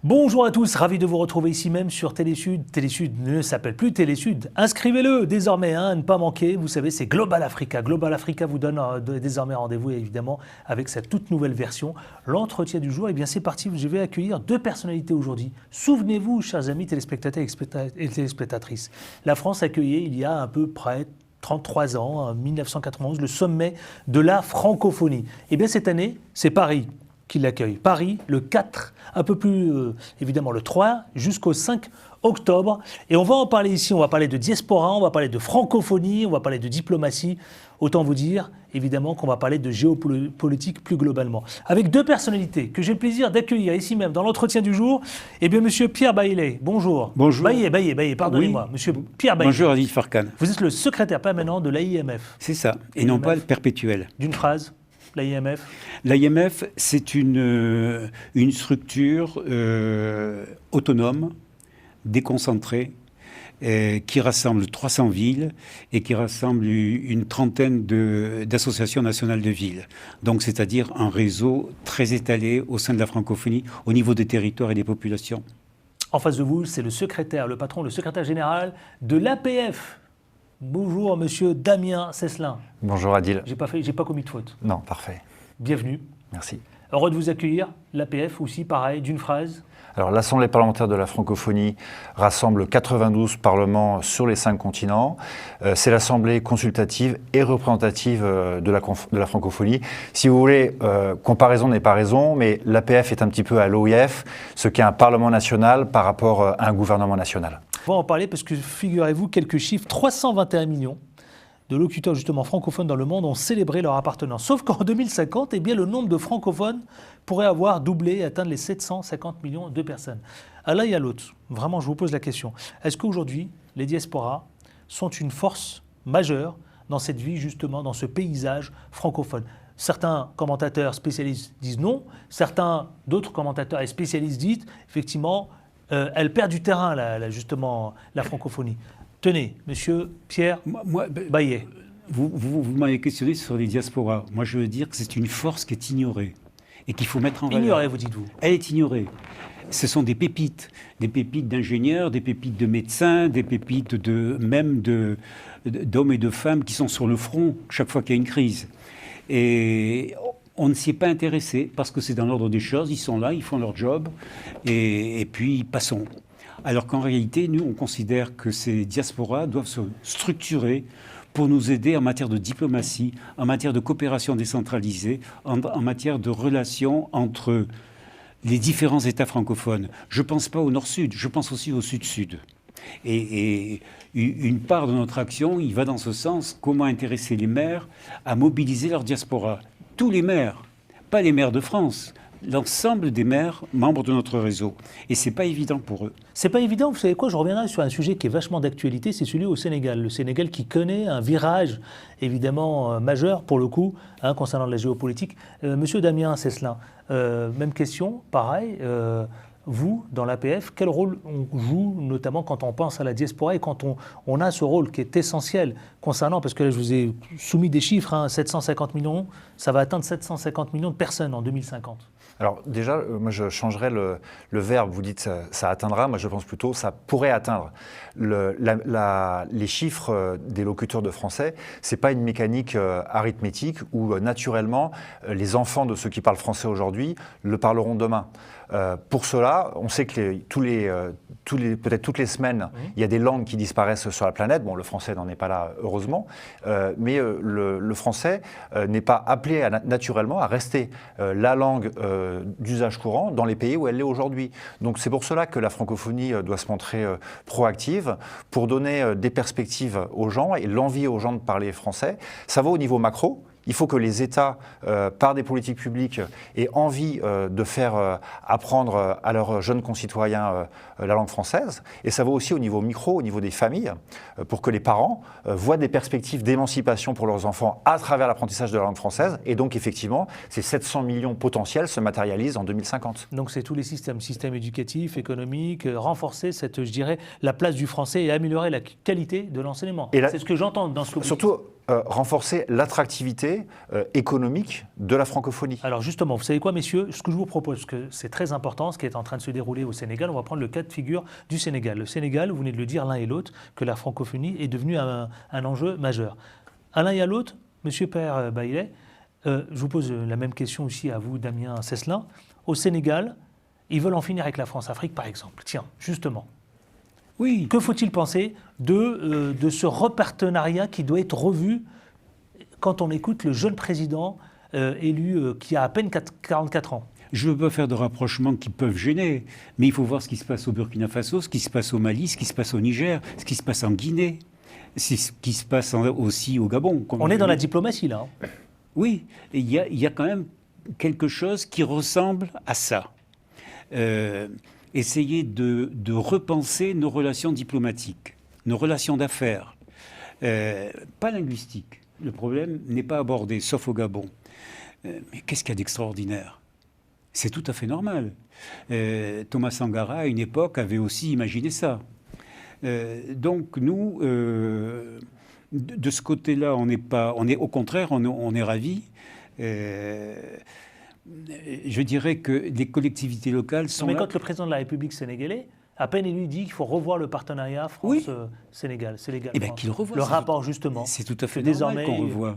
Bonjour à tous, ravi de vous retrouver ici même sur Télésud. Télésud ne s'appelle plus Télésud. Inscrivez-le désormais, à ne pas manquer. Vous savez, c'est Global Africa. Global Africa vous donne désormais rendez-vous évidemment avec cette toute nouvelle version. L'entretien du jour, eh bien c'est parti. Je vais accueillir deux personnalités aujourd'hui. Souvenez-vous, chers amis téléspectateurs et téléspectatrices, la France accueillait il y a à peu près 33 ans, en 1991, le sommet de la francophonie. Eh bien cette année, c'est Paris qui l'accueille. Paris, le 4, un peu plus évidemment le 3, jusqu'au 5 octobre. Et on va en parler ici, on va parler de diaspora, on va parler de francophonie, on va parler de diplomatie. Autant vous dire, évidemment, qu'on va parler de géopolitique plus globalement. Avec deux personnalités que j'ai le plaisir d'accueillir ici même dans l'entretien du jour. Eh bien, monsieur Pierre Baillet, bonjour. Bonjour. Baillet, pardonnez-moi. Oui. Monsieur Pierre Baillet. Bonjour Adil Farkan. Vous êtes le secrétaire permanent de l'AIMF. C'est ça, et non pas le perpétuel. D'une phrase, l'AIMF. L'AIMF, c'est une structure autonome, déconcentrée, qui rassemble 300 villes et qui rassemble une trentaine d'associations nationales de villes. Donc, c'est-à-dire un réseau très étalé au sein de la francophonie, au niveau des territoires et des populations. En face de vous, c'est le secrétaire, le patron, le secrétaire général de l'APF. Bonjour, monsieur Damien Cesselin. Bonjour Adil. J'ai pas commis de faute. Non, parfait. Bienvenue. Merci. Heureux de vous accueillir. L'APF aussi, pareil, d'une phrase. Alors, l'Assemblée parlementaire de la francophonie rassemble 92 parlements sur les 5 continents. C'est l'Assemblée consultative et représentative de la francophonie. Si vous voulez, comparaison n'est pas raison, mais l'APF est un petit peu à l'OIF, ce qu'est un Parlement national par rapport à un gouvernement national. On va en parler parce que, figurez-vous, quelques chiffres, 321 millions de locuteurs justement francophones dans le monde ont célébré leur appartenance. Sauf qu'en 2050, eh bien, le nombre de francophones pourrait avoir doublé et atteindre les 750 millions de personnes. À l'un et à l'autre, vraiment, je vous pose la question. Est-ce qu'aujourd'hui, les diasporas sont une force majeure dans cette vie, justement, dans ce paysage francophone ? Certains commentateurs spécialistes disent non. D'autres commentateurs et spécialistes disent, effectivement, elle perd du terrain, justement, la francophonie. Tenez, monsieur Pierre Baillet. Vous m'avez questionné sur les diasporas. Moi, je veux dire que c'est une force qui est ignorée et qu'il faut mettre en valeur. Ignorée, vous dites-vous. Elle est ignorée. Ce sont des pépites d'ingénieurs, des pépites de médecins, des pépites d'hommes et de femmes qui sont sur le front chaque fois qu'il y a une crise. Et on ne s'y est pas intéressé parce que c'est dans l'ordre des choses. Ils sont là, ils font leur job et puis passons. Alors qu'en réalité, nous, on considère que ces diasporas doivent se structurer pour nous aider en matière de diplomatie, en matière de coopération décentralisée, en matière de relations entre les différents États francophones. Je ne pense pas au Nord-Sud, je pense aussi au Sud-Sud. Et une part de notre action, il va dans ce sens, comment intéresser les maires à mobiliser leur diaspora. Tous les maires, pas les maires de France, l'ensemble des maires membres de notre réseau. Et ce n'est pas évident pour eux. C'est pas évident, vous savez quoi, je reviendrai sur un sujet qui est vachement d'actualité, c'est celui au Sénégal. Le Sénégal qui connaît un virage évidemment majeur pour le coup, concernant la géopolitique. Monsieur Damien Cesselin, même question, pareil. Vous, dans l'APF, quel rôle on joue, notamment quand on pense à la diaspora et quand on a ce rôle qui est essentiel concernant, parce que là, je vous ai soumis des chiffres, 750 millions, ça va atteindre 750 millions de personnes en 2050. Alors déjà, moi je changerais le verbe, vous dites ça atteindra, moi je pense plutôt ça pourrait atteindre. Les chiffres des locuteurs de français, ce n'est pas une mécanique arithmétique où naturellement les enfants de ceux qui parlent français aujourd'hui le parleront demain. Pour cela, on sait que peut-être toutes les semaines, il y a des langues qui disparaissent sur la planète. Bon, le français n'en est pas là, heureusement, mais le français n'est pas appelé naturellement à rester la langue d'usage courant dans les pays où elle l'est aujourd'hui. Donc c'est pour cela que la francophonie doit se montrer proactive pour donner des perspectives aux gens et l'envie aux gens de parler français. Ça va au niveau macro. Il faut que les États, par des politiques publiques, aient envie de faire apprendre à leurs jeunes concitoyens la langue française. Et ça va aussi au niveau micro, au niveau des familles, pour que les parents voient des perspectives d'émancipation pour leurs enfants à travers l'apprentissage de la langue française. Et donc, effectivement, ces 700 millions potentiels se matérialisent en 2050. Donc, c'est tous les systèmes éducatifs, économiques, renforcer la place du français et améliorer la qualité de l'enseignement. C'est ce que j'entends dans ce que vous dites. renforcer l'attractivité économique de la francophonie. Alors justement, vous savez quoi, messieurs? Ce que je vous propose, parce que c'est très important, ce qui est en train de se dérouler au Sénégal, on va prendre le cas de figure du Sénégal. Le Sénégal, vous venez de le dire l'un et l'autre, que la francophonie est devenue un enjeu majeur. À l'un et à l'autre, monsieur Père Baillet, je vous pose la même question aussi à vous, Damien Cesselin. Au Sénégal, ils veulent en finir avec la France-Afrique, par exemple. Tiens, justement. Oui. Que faut-il penser de ce repartenariat qui doit être revu quand on écoute le jeune président élu qui a à peine 44 ans? Je ne veux pas faire de rapprochements qui peuvent gêner, mais il faut voir ce qui se passe au Burkina Faso, ce qui se passe au Mali, ce qui se passe au Niger, ce qui se passe en Guinée, ce qui se passe aussi au Gabon. On est dans la diplomatie, là. Oui, il y a quand même quelque chose qui ressemble à ça. Essayer de repenser nos relations diplomatiques, nos relations d'affaires, pas linguistiques. Le problème n'est pas abordé, sauf au Gabon. Mais qu'est-ce qu'il y a d'extraordinaire? C'est tout à fait normal. Thomas Sankara, à une époque, avait aussi imaginé ça. Donc nous, de ce côté-là, on est au contraire, on est ravis. Je dirais que les collectivités locales sont. Mais là. quand le président de la République sénégalais, à peine élu, dit qu'il faut revoir le partenariat France-Sénégal, c'est légal. Eh bien, qu'il revoie. Le rapport, justement. C'est tout à fait désormais normal qu'on revoie,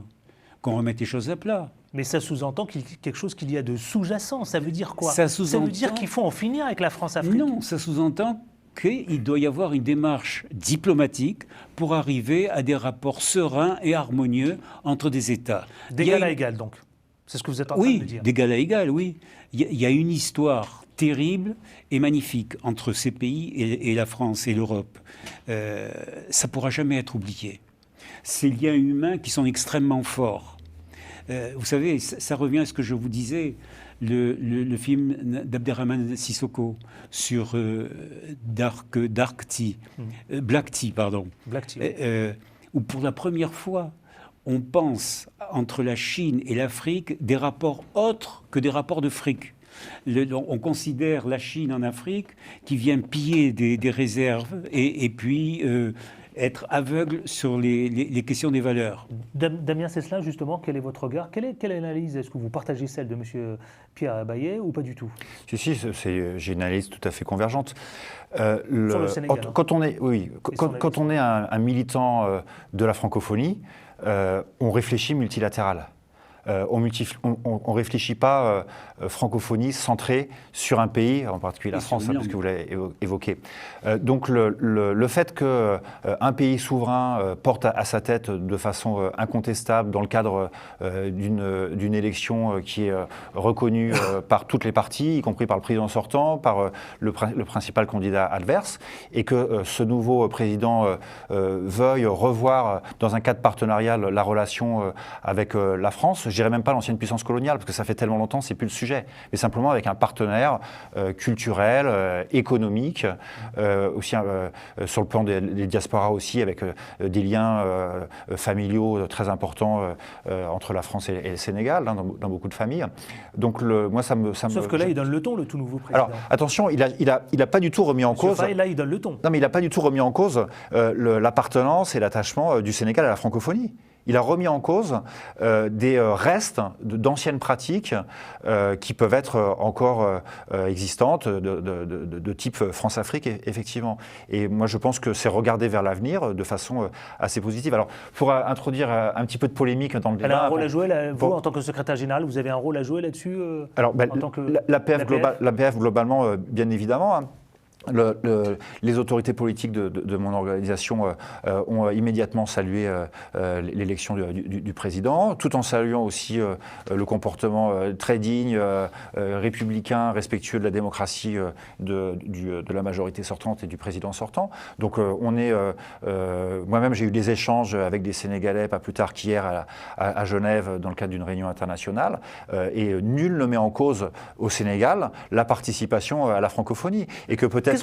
qu'on remette les choses à plat. Mais ça sous-entend quelque chose qu'il y a de sous-jacent. Ça veut dire quoi? Ça veut dire qu'il faut en finir avec la France-Afrique? Non, ça sous-entend qu'il doit y avoir une démarche diplomatique pour arriver à des rapports sereins et harmonieux entre des États. D'égal à égal, donc. C'est ce que vous êtes en train de me dire. Oui, d'égal à égal, oui. Il y a une histoire terrible et magnifique entre ces pays et la France et l'Europe. Ça ne pourra jamais être oublié. Ces liens humains qui sont extrêmement forts. Vous savez, ça revient à ce que je vous disais, le film d'Abderrahmane Sissoko sur Black Tea, où pour la première fois, on pense entre la Chine et l'Afrique des rapports autres que des rapports de fric. On considère la Chine en Afrique qui vient piller des réserves et puis être aveugle sur les questions des valeurs. Damien Cesselin, justement, quel est votre regard? Quelle est l'analyse? Est-ce que vous partagez celle de M. Pierre Baillet ou pas du tout? Si, j'ai une analyse tout à fait convergente. Sur le Sénégal. Quand on est un militant de la francophonie, on réfléchit multilatéral. On ne réfléchit pas francophonie centrée sur un pays, en particulier la France, parce que vous l'avez évoqué. Donc le fait qu'un pays souverain porte à sa tête de façon incontestable dans le cadre d'une élection qui est reconnue par toutes les parties, y compris par le président sortant, par le principal candidat adverse, et que ce nouveau président veuille revoir dans un cadre partenarial la relation avec la France. Je dirais même pas l'ancienne puissance coloniale, parce que ça fait tellement longtemps, c'est plus le sujet, mais simplement avec un partenaire culturel, économique, aussi sur le plan des diasporas aussi, avec des liens familiaux très importants entre la France et le Sénégal, dans beaucoup de familles. Donc moi, Sauf que là, il donne le ton, le tout nouveau président. Alors attention, il a pas du tout remis en cause. Faye, là, il donne le ton. Non, mais il n'a pas du tout remis en cause l'appartenance et l'attachement du Sénégal à la francophonie. Il a remis en cause des restes d'anciennes pratiques qui peuvent être encore existantes, de type France-Afrique, effectivement. Et moi, je pense que c'est regarder vers l'avenir de façon assez positive. Alors, pour introduire un petit peu de polémique dans le débat... Elle a un rôle à jouer, vous, en tant que secrétaire général, vous avez un rôle à jouer là-dessus Alors, l'APF, globalement, bien évidemment, hein. Les autorités politiques de mon organisation ont immédiatement salué l'élection du président, tout en saluant aussi le comportement très digne, républicain, respectueux de la démocratie de la majorité sortante et du président sortant. Donc moi-même j'ai eu des échanges avec des Sénégalais, pas plus tard qu'hier à Genève, dans le cadre d'une réunion internationale, et nul ne met en cause au Sénégal la participation à la francophonie, et que peut-être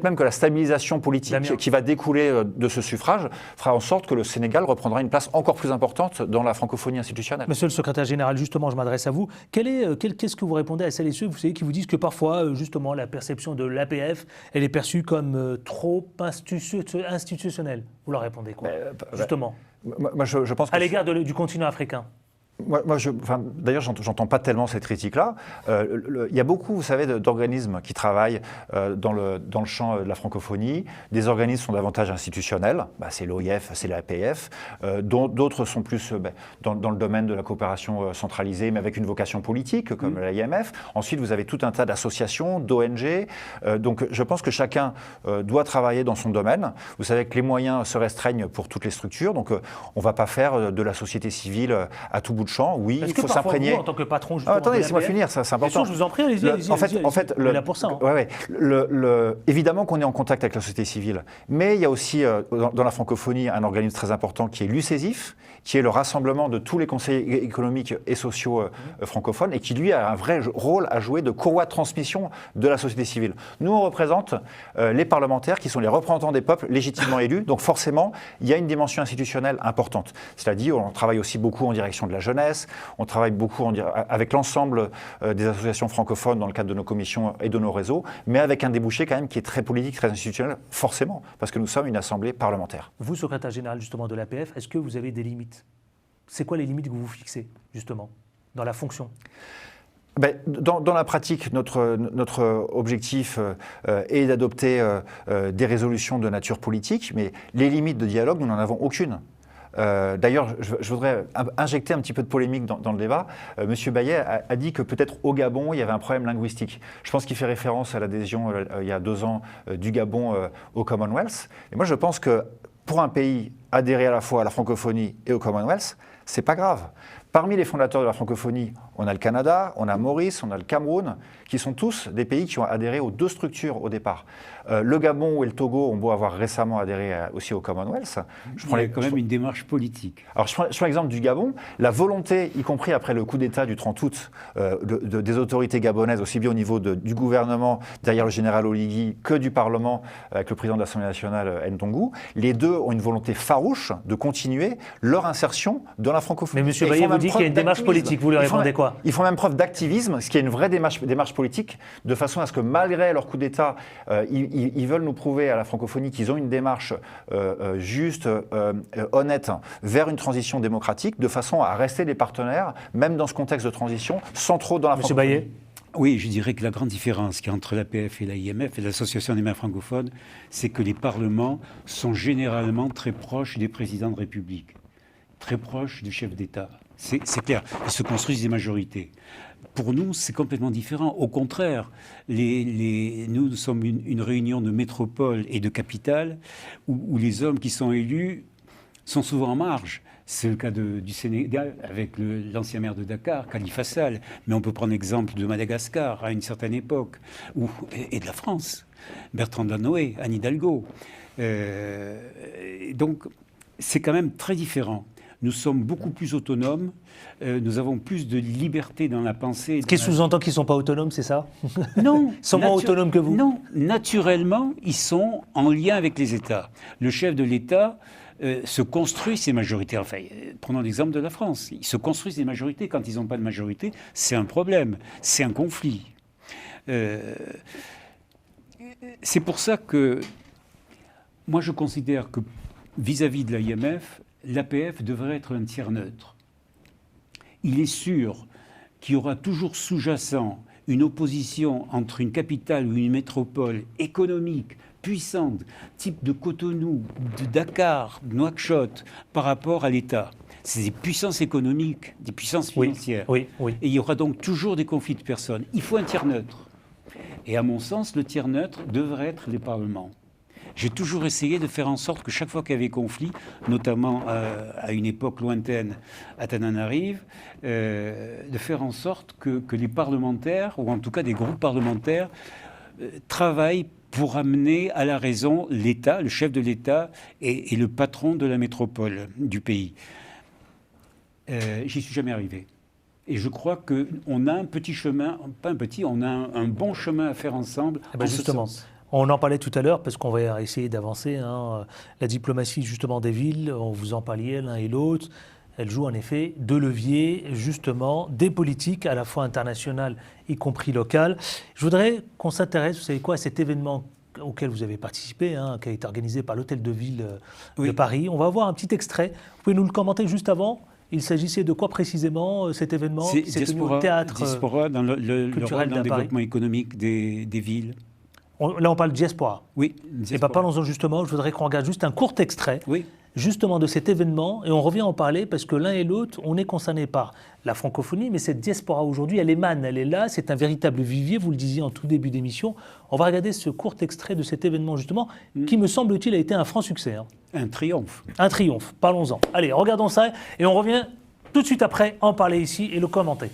même que la stabilisation politique qui va découler de ce suffrage fera en sorte que le Sénégal reprendra une place encore plus importante dans la francophonie institutionnelle. Monsieur le secrétaire général, justement, je m'adresse à vous. Qu'est-ce que vous répondez à celles et ceux, vous savez, qui vous disent que parfois, justement, la perception de l'APF, elle est perçue comme trop institutionnelle? Vous leur répondez quoi, justement? Je pense que à l'égard du continent africain? D'ailleurs, j'entends pas tellement cette critique-là. Il y a beaucoup, vous savez, d'organismes qui travaillent dans le champ de la francophonie. Des organismes sont davantage institutionnels, c'est l'OIF, c'est l'APF. D'autres sont plus dans le domaine de la coopération centralisée, mais avec une vocation politique, comme l'IMF. Ensuite, vous avez tout un tas d'associations, d'ONG. Donc, je pense que chacun doit travailler dans son domaine. Vous savez que les moyens se restreignent pour toutes les structures. Donc, on ne va pas faire de la société civile à tout bout de champ. Oui, il faut s'imprégner. Vous, en tant que patron, justement, attendez, laissez-moi finir, c'est important. Je vous en prie, allez-y. En fait, on est là pour ça. Évidemment qu'on est en contact avec la société civile, mais il y a aussi dans la francophonie un organisme très important qui est l'UCESIF, qui est le rassemblement de tous les conseillers économiques et sociaux francophones et qui, lui, a un vrai rôle à jouer de courroie de transmission de la société civile. Nous, on représente les parlementaires qui sont les représentants des peuples légitimement élus, donc forcément, il y a une dimension institutionnelle importante. Cela dit, on travaille aussi beaucoup en direction de la jeunesse, on travaille beaucoup avec l'ensemble des associations francophones dans le cadre de nos commissions et de nos réseaux, mais avec un débouché quand même qui est très politique, très institutionnel, forcément, parce que nous sommes une assemblée parlementaire. Vous, secrétaire général justement de l'APF, est-ce que vous avez des limites? C'est quoi les limites que vous vous fixez, justement, dans la fonction? Dans la pratique, notre objectif est d'adopter des résolutions de nature politique, mais les limites de dialogue, nous n'en avons aucune. D'ailleurs, je voudrais injecter un petit peu de polémique dans le débat. Monsieur Bayet a dit que peut-être au Gabon, il y avait un problème linguistique. Je pense qu'il fait référence à l'adhésion il y a 2 ans du Gabon au Commonwealth. Et moi, je pense que pour un pays adhérer à la fois à la francophonie et au Commonwealth, c'est pas grave. Parmi les fondateurs de la francophonie, on a le Canada, on a Maurice, on a le Cameroun, qui sont tous des pays qui ont adhéré aux 2 structures au départ. Le Gabon et le Togo ont beau avoir récemment adhéré aussi au Commonwealth. Il y a quand même une démarche politique. Alors, je prends l'exemple du Gabon. La volonté, y compris après le coup d'État du 30 août, des autorités gabonaises, aussi bien au niveau du gouvernement, derrière le général Oligui, que du Parlement, avec le président de l'Assemblée nationale, Ntongu, les 2 ont une volonté farouche de continuer leur insertion dans la francophonie. Mais M. Bayet vous dit qu'il y a une démarche politique. Vous lui répondez quoi? Ils font même preuve d'activisme, ce qui est une vraie démarche politique, de façon à ce que malgré leur coup d'État, ils veulent nous prouver à la francophonie qu'ils ont une démarche juste, honnête, vers une transition démocratique, de façon à rester des partenaires, même dans ce contexte de transition, sans trop dans la francophonie. Bayet? Oui, je dirais que la grande différence qu'il y a entre l'APF et l'IMF et l'Association des maires francophones, c'est que les parlements sont généralement très proches des présidents de République, très proches du chef d'État. C'est clair, ils se construisent des majorités. Pour nous, c'est complètement différent. Au contraire, nous sommes une réunion de métropole et de capitale où les hommes qui sont élus sont souvent en marge. C'est le cas du Sénégal avec l'ancien maire de Dakar, Khalifa Sall. Mais on peut prendre l'exemple de Madagascar à une certaine époque, et de la France, Bertrand Delanoë, Anne Hidalgo. Donc, c'est quand même très différent. Nous sommes beaucoup plus autonomes, nous avons plus de liberté dans la pensée. Ce qui sous-entend qu'ils ne sont pas autonomes, c'est ça? Non. Ils sont moins autonomes que vous? Non, naturellement, ils sont en lien avec les États. Le chef de l'État se construit ses majorités. Enfin, prenons l'exemple de la France. Ils se construisent des majorités. Quand ils n'ont pas de majorité, c'est un problème, c'est un conflit. C'est pour ça que moi, je considère que vis-à-vis de l'IMF, l'APF devrait être un tiers neutre. Il est sûr qu'il y aura toujours sous-jacent une opposition entre une capitale ou une métropole économique puissante, type de Cotonou, de Dakar, de Nouakchott, par rapport à l'État. C'est des puissances économiques, des puissances financières. Oui. Et il y aura donc toujours des conflits de personnes. Il faut un tiers neutre. Et à mon sens, le tiers neutre devrait être les parlements. J'ai toujours essayé de faire en sorte que chaque fois qu'il y avait conflit, notamment à une époque lointaine à Tananarive, de faire en sorte que les parlementaires, ou en tout cas des groupes parlementaires, travaillent pour amener à la raison l'État, le chef de l'État et le patron de la métropole du pays. J'y suis jamais arrivé. Et je crois qu'on a un petit chemin, pas un petit, on a un bon chemin à faire ensemble. Justement. On en parlait tout à l'heure parce qu'on va essayer d'avancer. La diplomatie justement des villes, on vous en parliez l'un et l'autre, elle joue en effet 2 leviers justement des politiques à la fois internationales y compris locales. Je voudrais qu'on s'intéresse, vous savez quoi, à cet événement auquel vous avez participé, qui a été organisé par l'Hôtel de Ville de Oui. Paris. On va voir un petit extrait. Vous pouvez nous le commenter juste avant? Il s'agissait de quoi précisément, cet événement C'est qui s'est tenu au diaspora, théâtre diaspora dans le culturel rôle dans le de Paris. développement économique des villes. Là, on parle de diaspora. Oui, Et bien, diaspora. parlons-en justement. Je voudrais qu'on regarde juste un court extrait Oui. justement de cet événement, et on revient en parler parce que l'un et l'autre, on est concernés par la francophonie, mais cette diaspora aujourd'hui, elle émane, elle est là, c'est un véritable vivier, vous le disiez en tout début d'émission. On va regarder ce court extrait de cet événement justement, qui me semble-t-il a été un franc succès. Un triomphe. Un triomphe, parlons-en. Allez, regardons ça, et on revient tout de suite après en parler ici et le commenter.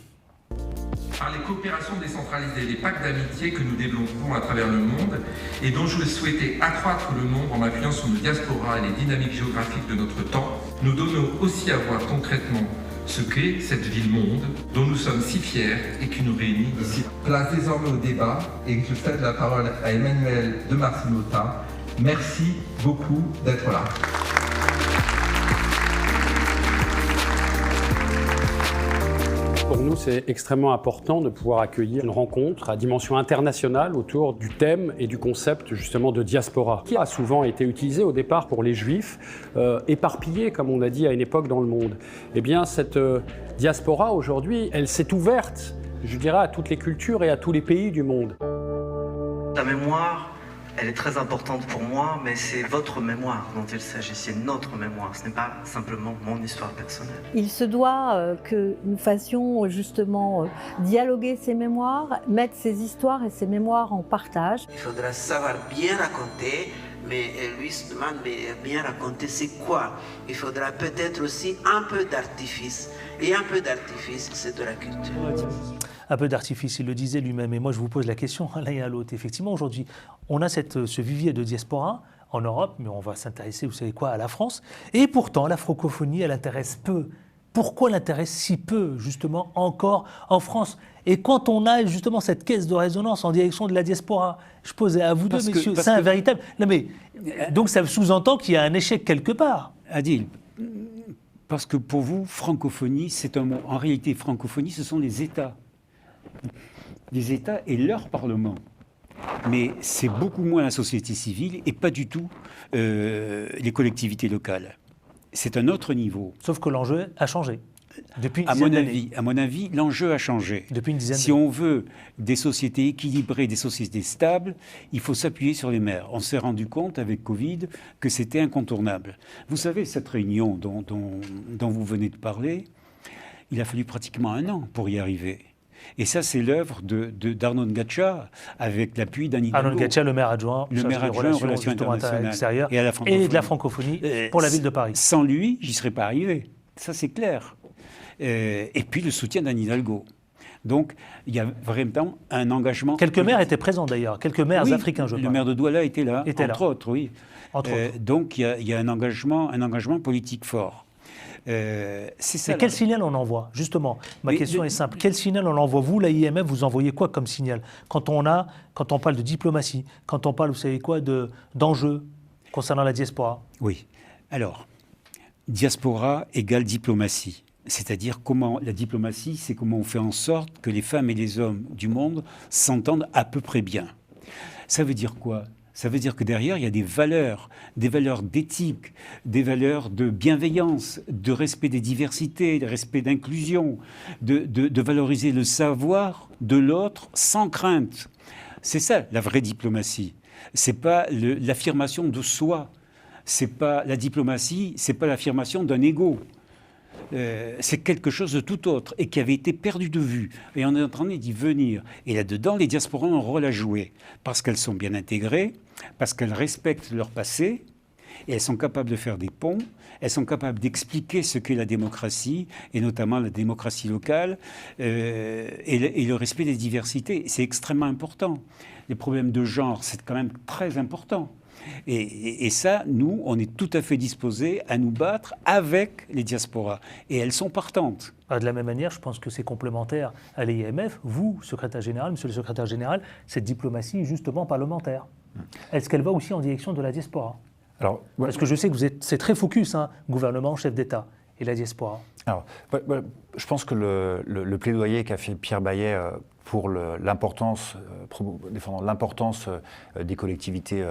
Par les coopérations décentralisées, les pactes d'amitié que nous développons à travers le monde et dont je souhaitais accroître le nombre en m'appuyant sur nos diasporas et les dynamiques géographiques de notre temps, nous donnons aussi à voir concrètement ce qu'est cette ville-monde dont nous sommes si fiers et qui nous réunit ici. Place désormais au débat et je cède la parole à Emmanuel de Marcinota. Merci beaucoup d'être là. Pour nous, c'est extrêmement important de pouvoir accueillir une rencontre à dimension internationale autour du thème et du concept justement de diaspora, qui a souvent été utilisé au départ pour les Juifs, éparpillés, comme on a dit à une époque dans le monde. Eh bien, cette diaspora, aujourd'hui, elle s'est ouverte, je dirais, à toutes les cultures et à tous les pays du monde. La mémoire, elle est très importante pour moi, mais c'est votre mémoire dont il s'agit, c'est notre mémoire, ce n'est pas simplement mon histoire personnelle. Il se doit que nous fassions justement dialoguer ces mémoires, mettre ces histoires et ces mémoires en partage. Il faudra savoir bien raconter, mais lui se demande, mais bien raconter c'est quoi? Il faudra peut-être aussi un peu d'artifice, et un peu d'artifice, c'est de la culture. Un peu d'artifice, il le disait lui-même. Et moi, je vous pose la question à l'un et à l'autre. Effectivement, aujourd'hui, on a ce vivier de diaspora en Europe, mais on va s'intéresser, vous savez quoi, à la France. Et pourtant, la francophonie, elle intéresse peu. Pourquoi elle intéresse si peu, justement, encore en France? Et quand on a justement cette caisse de résonance en direction de la diaspora, je posais à vous deux, messieurs, c'est un véritable... Non mais, donc ça sous-entend qu'il y a un échec quelque part. Adil, parce que pour vous, francophonie, c'est un mot. En réalité, francophonie, ce sont les États. Les États et leur Parlement. Mais c'est beaucoup moins la société civile et pas du tout les collectivités locales. C'est un autre niveau. Sauf que l'enjeu a changé. Depuis une dizaine d'années. À mon avis, l'enjeu a changé. Depuis une dizaine Si d'années. on veut des sociétés équilibrées, des sociétés stables, il faut s'appuyer sur les maires. On s'est rendu compte avec Covid que c'était incontournable. Vous savez, cette réunion dont vous venez de parler, il a fallu pratiquement 1 an pour y arriver. Et ça, c'est l'œuvre d'Arnaud Ngacha, avec l'appui d'Anne Hidalgo. Arnaud Ngacha, le maire adjoint, le maire adjoint aux relations justement internationales extérieures et à la francophonie. et de la francophonie pour la ville de Paris. Sans lui, j'y serais pas arrivé. Ça, c'est clair. Et puis le soutien d'Anne Hidalgo. Donc, il y a vraiment un engagement. Quelques maires étaient présents d'ailleurs, quelques maires africains, je Le parle. maire de Douala était là, entre autres, oui. Entre autres. Donc, il y a un engagement politique fort. C'est ça. Mais quel signal on envoie? Justement, ma question est simple. Quel signal on envoie? Vous, la IMF, vous envoyez quoi comme signal quand on parle de diplomatie, quand on parle, vous savez quoi, d'enjeux concernant la diaspora? Oui. Alors, diaspora égale diplomatie. C'est-à-dire comment la diplomatie, c'est comment on fait en sorte que les femmes et les hommes du monde s'entendent à peu près bien. Ça veut dire quoi? Ça veut dire que derrière, il y a des valeurs d'éthique, des valeurs de bienveillance, de respect des diversités, de respect d'inclusion, de valoriser le savoir de l'autre sans crainte. C'est ça, la vraie diplomatie. C'est pas l'affirmation de soi. C'est pas la diplomatie, c'est pas l'affirmation d'un ego. C'est quelque chose de tout autre et qui avait été perdu de vue. Et on est en train d'y venir. Et là-dedans, les diasporas ont un rôle à jouer parce qu'elles sont bien intégrées, parce qu'elles respectent leur passé, et elles sont capables de faire des ponts, elles sont capables d'expliquer ce qu'est la démocratie, et notamment la démocratie locale, et le respect des diversités. C'est extrêmement important. Les problèmes de genre, c'est quand même très important. Et ça, nous, on est tout à fait disposés à nous battre avec les diasporas. Et elles sont partantes. De la même manière, je pense que c'est complémentaire à l'IMF. Vous, secrétaire général, monsieur le secrétaire général, cette diplomatie justement parlementaire, est-ce qu'elle va aussi en direction de la diaspora? Alors, Parce que je sais que c'est très focus, gouvernement, chef d'État et la diaspora. Alors, je pense que le plaidoyer qu'a fait Pierre Bayet pour défendant l'importance des collectivités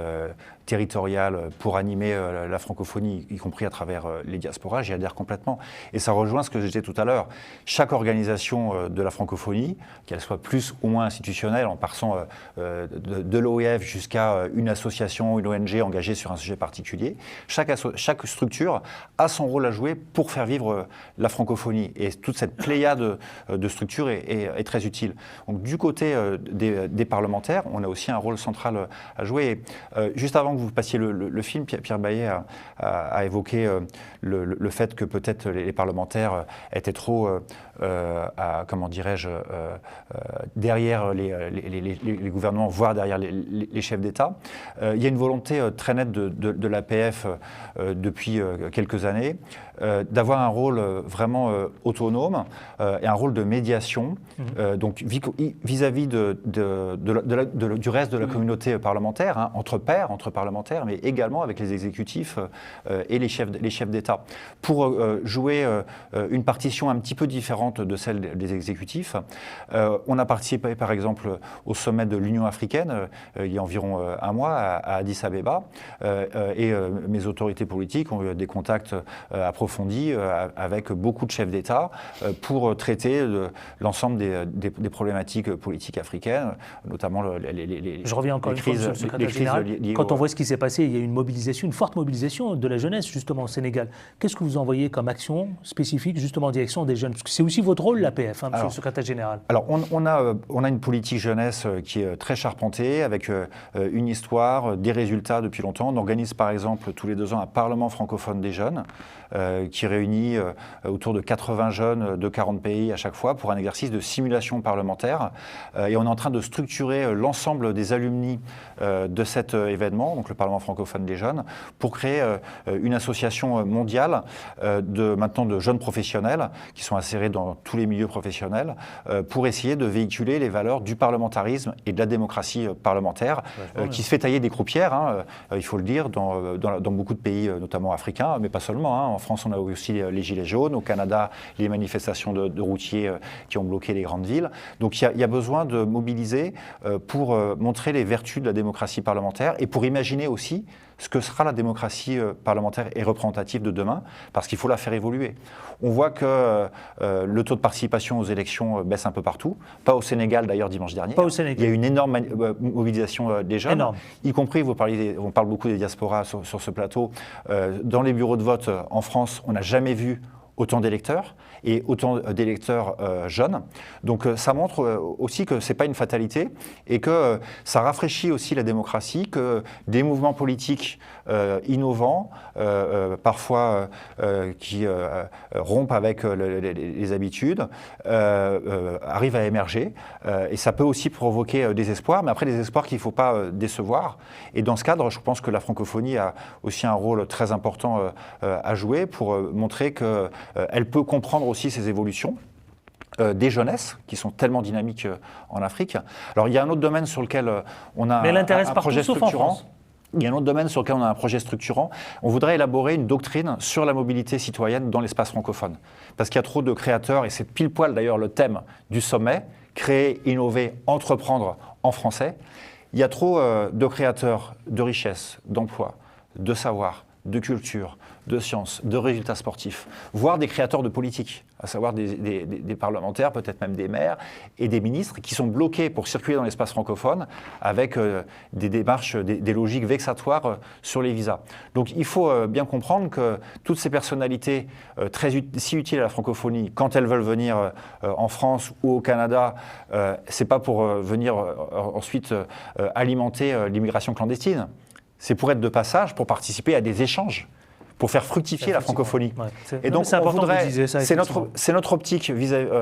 territoriales pour animer la francophonie, y compris à travers les diasporas, j'y adhère complètement. Et ça rejoint ce que je disais tout à l'heure. Chaque organisation de la francophonie, qu'elle soit plus ou moins institutionnelle, en passant de l'OEF jusqu'à une association, une ONG engagée sur un sujet particulier, chaque structure a son rôle à jouer pour faire vivre la francophonie. Et toute cette pléiade de structures est très utile. Donc, du côté des parlementaires, on a aussi un rôle central à jouer. Et, juste avant que vous passiez le film, Pierre Baillet a évoqué le fait que peut-être les parlementaires étaient trop, comment dirais-je, derrière les gouvernements, voire derrière les chefs d'État. Il y a une volonté très nette de l'APF depuis quelques années d'avoir un rôle vraiment autonome et un rôle de médiation, donc vis-à-vis du reste de la communauté parlementaire, hein, entre pairs, entre parlementaires, mais également avec les exécutifs et les chefs d'État, pour jouer une partition un petit peu différente de celle des exécutifs. On a participé par exemple au sommet de l'Union africaine il y a environ un mois à Addis Abeba, et mes autorités politiques ont eu des contacts approfondis avec beaucoup de chefs d'État pour traiter l'ensemble des problématiques politiques africaines, notamment Je reviens encore une fois, Monsieur le Secrétaire général. Quand on voit ce qui s'est passé, il y a eu une forte mobilisation de la jeunesse justement au Sénégal. Qu'est-ce que vous envoyez comme action spécifique justement en direction des jeunes? Parce que c'est aussi votre rôle, l'APF, hein, Monsieur le Secrétaire général. Alors, on a une politique jeunesse qui est très charpentée, avec une histoire, des résultats depuis longtemps. On organise par exemple tous les 2 ans un Parlement francophone des jeunes, qui réunit autour de 80 jeunes de 40 pays à chaque fois pour un exercice de simulation parlementaire. Et on est en train de structurer l'ensemble des alumni de cet événement, donc le Parlement francophone des jeunes, pour créer une association mondiale maintenant de jeunes professionnels qui sont insérés dans tous les milieux professionnels pour essayer de véhiculer les valeurs du parlementarisme et de la démocratie parlementaire qui se fait tailler des croupières, hein, il faut le dire, dans beaucoup de pays, notamment africains, mais pas seulement. Hein. En France, on a aussi les gilets jaunes. Au Canada, les manifestations de routiers qui ont bloqué les grandes villes. Donc il y a besoin de mobiliser pour montrer les vertus de la démocratie parlementaire et pour imaginer aussi ce que sera la démocratie parlementaire et représentative de demain, parce qu'il faut la faire évoluer. On voit que le taux de participation aux élections baisse un peu partout, pas au Sénégal d'ailleurs dimanche dernier. Pas au Sénégal. Il y a eu une énorme mobilisation des jeunes, énorme. Y compris, on parle beaucoup des diasporas sur ce plateau, dans les bureaux de vote en France, on n'a jamais vu autant d'électeurs et autant d'électeurs jeunes. Donc ça montre aussi que ce n'est pas une fatalité et que ça rafraîchit aussi la démocratie, que des mouvements politiques innovants, parfois qui rompent avec les habitudes, arrivent à émerger. Et ça peut aussi provoquer des espoirs, mais après des espoirs qu'il ne faut pas décevoir. Et dans ce cadre, je pense que la francophonie a aussi un rôle très important à jouer pour montrer qu'elle peut comprendre aussi ces évolutions des jeunesses qui sont tellement dynamiques en Afrique. Alors il y a un autre domaine sur lequel on a un projet structurant. Il y a un autre domaine sur lequel on a un projet structurant. On voudrait élaborer une doctrine sur la mobilité citoyenne dans l'espace francophone. Parce qu'il y a trop de créateurs, et c'est pile poil d'ailleurs le thème du sommet, créer, innover, entreprendre en français. Il y a trop de créateurs de richesses, d'emplois, de savoir, de culture, de sciences, de résultats sportifs, voire des créateurs de politique, à savoir des parlementaires, peut-être même des maires et des ministres qui sont bloqués pour circuler dans l'espace francophone avec des démarches, des logiques vexatoires sur les visas. Donc il faut bien comprendre que toutes ces personnalités si utiles à la francophonie, quand elles veulent venir en France ou au Canada, c'est pas pour venir ensuite alimenter l'immigration clandestine. C'est pour être de passage, pour participer à des échanges, pour faire fructifier la francophonie. Ouais, et donc, c'est notre optique,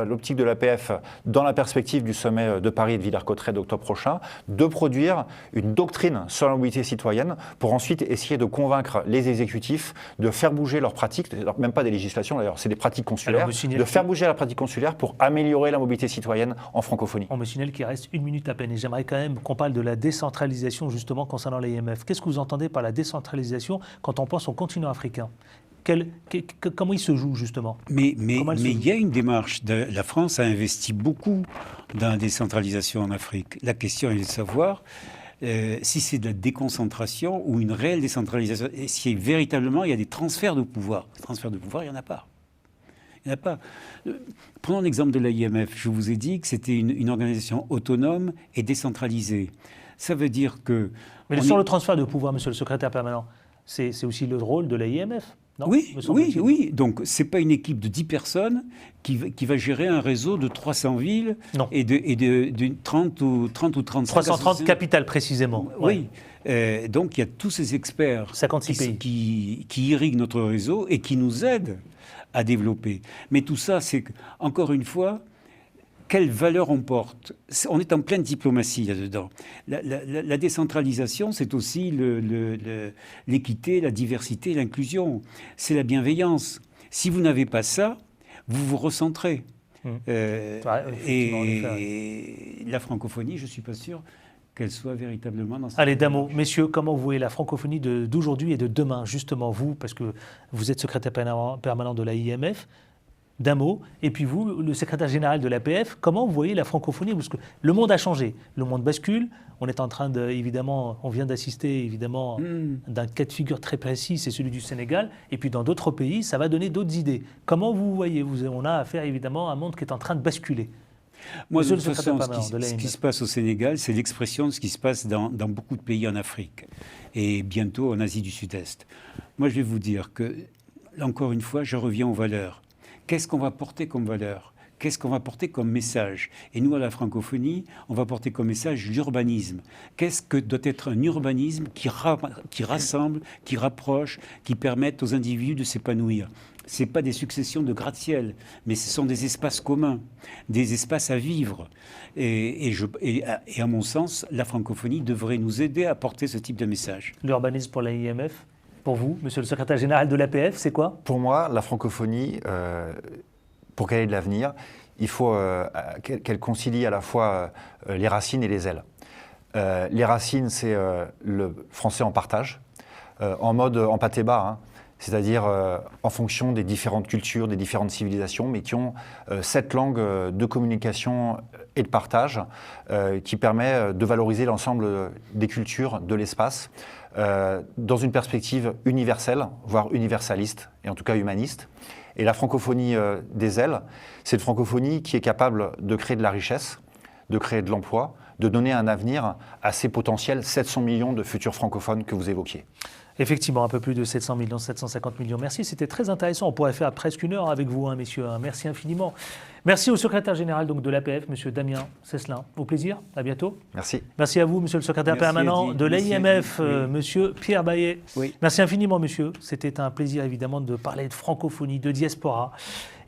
l'optique de l'APF, dans la perspective du sommet de Paris et de Villers-Cotterêts d'octobre prochain, de produire une doctrine sur la mobilité citoyenne pour ensuite essayer de convaincre les exécutifs de faire bouger leurs pratiques, même pas des législations d'ailleurs, c'est des pratiques consulaires, de faire bouger la pratique consulaire pour améliorer la mobilité citoyenne en francophonie. On me signale qu'il reste 1 minute à peine et j'aimerais quand même qu'on parle de la décentralisation justement concernant l'IMF. Qu'est-ce que vous entendez par la décentralisation quand on pense au continent africain ? Comment il se joue, justement? Mais Comment elle se joue il y a une démarche. La France a investi beaucoup dans la décentralisation en Afrique. La question est de savoir si c'est de la déconcentration ou une réelle décentralisation. Et si véritablement il y a des transferts de pouvoir. Des transferts de pouvoir, il n'y en a pas. Il n'y en a pas. Prenons l'exemple de l'IMF. Je vous ai dit que c'était une organisation autonome et décentralisée. Ça veut dire que... Mais sur le transfert de pouvoir, monsieur le secrétaire permanent, c'est aussi le rôle de l'IMF, non? Oui. Donc, ce n'est pas une équipe de 10 personnes qui va gérer un réseau de 300 villes et de 30 ou 35... 330 capitales, précisément. Oui. Donc, il y a tous ces experts 56 qui irriguent notre réseau et qui nous aident à développer. Mais tout ça, c'est encore une fois... Quelle valeur on porte? On est en pleine diplomatie là-dedans. La décentralisation, c'est aussi l'équité, la diversité, l'inclusion. C'est la bienveillance. Si vous n'avez pas ça, vous vous recentrez. Et la francophonie, je ne suis pas sûr qu'elle soit véritablement dans cette... Allez, d'un mot, messieurs, comment vous voyez la francophonie d'aujourd'hui et de demain, justement vous, parce que vous êtes secrétaire permanent de l'IMF, d'un mot, et puis vous, le secrétaire général de l'APF, comment vous voyez la francophonie? Parce que le monde a changé, le monde bascule, on est en train évidemment, on vient d'assister évidemment d'un cas de figure très précis, c'est celui du Sénégal, et puis dans d'autres pays, ça va donner d'autres idées. Comment vous voyez? On a affaire évidemment à un monde qui est en train de basculer. Moi, de toute façon, ce qui se passe au Sénégal, c'est l'expression de ce qui se passe dans beaucoup de pays en Afrique, et bientôt en Asie du Sud-Est. Moi, je vais vous dire que, encore une fois, je reviens aux valeurs. Qu'est-ce qu'on va porter comme valeur? Qu'est-ce qu'on va porter comme message? Et nous, à la francophonie, on va porter comme message l'urbanisme. Qu'est-ce que doit être un urbanisme qui rassemble, qui rapproche, qui permette aux individus de s'épanouir? Ce n'est pas des successions de gratte-ciel, mais ce sont des espaces communs, des espaces à vivre. Et à mon sens, la francophonie devrait nous aider à porter ce type de message. L'urbanisme pour l'IMF? Pour vous, monsieur le secrétaire général de l'APF, c'est quoi? Pour moi, la francophonie, pour qu'elle ait de l'avenir, il faut qu'elle concilie à la fois les racines et les ailes. Les racines, c'est le français en partage, en mode en pâté bas, hein, c'est-à-dire en fonction des différentes cultures, des différentes civilisations, mais qui ont cette langue de communication et de partage qui permet de valoriser l'ensemble des cultures de l'espace dans une perspective universelle, voire universaliste, et en tout cas humaniste. Et la francophonie des ailes, c'est une francophonie qui est capable de créer de la richesse, de créer de l'emploi, de donner un avenir à ces potentiels 700 millions de futurs francophones que vous évoquiez. Effectivement, un peu plus de 700 millions, 750 millions. Merci, c'était très intéressant. On pourrait faire presque une heure avec vous, hein, messieurs. Merci infiniment. Merci au secrétaire général donc, de l'APF, monsieur Damien Cesselin. Au plaisir, à bientôt. Merci. Merci à vous, monsieur le secrétaire permanent de l'IMF, monsieur Pierre Baillet. Oui. Merci infiniment, monsieur. C'était un plaisir, évidemment, de parler de francophonie, de diaspora.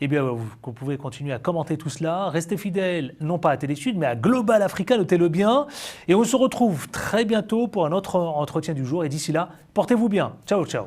Eh bien, vous pouvez continuer à commenter tout cela. Restez fidèles, non pas à Télésud, mais à Global Africa, notez-le bien. Et on se retrouve très bientôt pour un autre entretien du jour. Et d'ici là, portez-vous bien. Ciao, ciao.